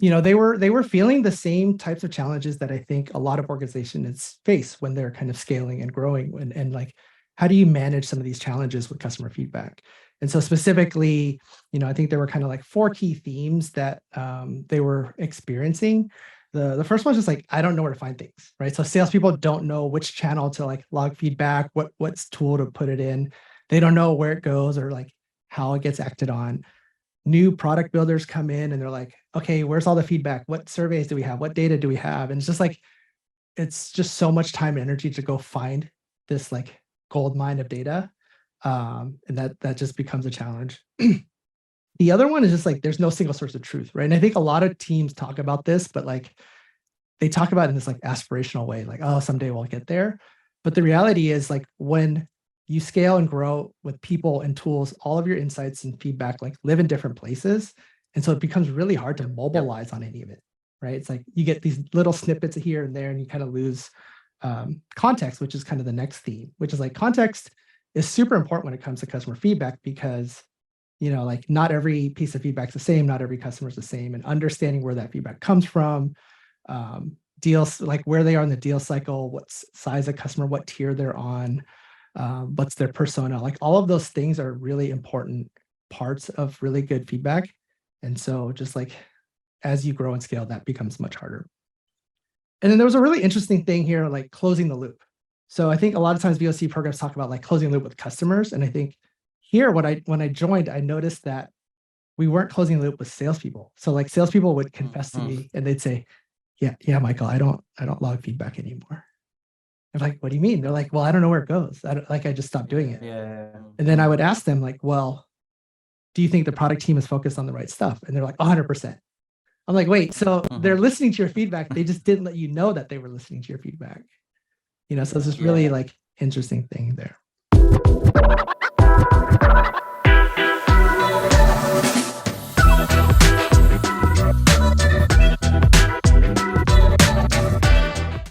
they were feeling the same types of challenges that I think a lot of organizations face when they're kind of scaling and growing, and like, how do you manage some of these challenges with customer feedback? And so specifically, I think there were kind of like four key themes that they were experiencing. The first one is just like, I don't know where to find things, right? So salespeople don't know which channel to like log feedback, what's tool to put it in. They don't know where it goes or like how it gets acted on. New product builders come in and they're like, okay, where's all the feedback? What surveys do we have? What data do we have? And it's just like, it's just so much time and energy to go find this like gold mine of data. And that just becomes a challenge. The other one is just like, there's no single source of truth, right? And I think a lot of teams talk about this, but like they talk about it in this like aspirational way, like, oh, someday we'll get there. But the reality is like, when you scale and grow with people and tools, all of your insights and feedback like live in different places. And so it becomes really hard to mobilize on any of it, right? It's like you get these little snippets here and there, and you kind of lose context, which is kind of the next theme, which is like, context is super important when it comes to customer feedback, because like not every piece of feedback is the same, not every customer is the same, and understanding where that feedback comes from, deals, like where they are in the deal cycle, what size of customer, what tier they're on, what's their persona, like all of those things are really important parts of really good feedback. And so just like, as you grow and scale, that becomes much harder. And then there was a really interesting thing here, like closing the loop. So I think a lot of times VOC programs talk about like closing the loop with customers. And I think here, when I joined, I noticed that we weren't closing the loop with salespeople. So like salespeople would confess to me and they'd say, yeah, Michael, I don't log feedback anymore. I'm like, what do you mean? They're like, well, I don't know where it goes. I just stopped doing it. Yeah. And then I would ask them like, well, do you think the product team is focused on the right stuff? And they're like, 100%. I'm like, wait, so they're listening to your feedback. They just didn't let you know that they were listening to your feedback. So it's this really like interesting thing there.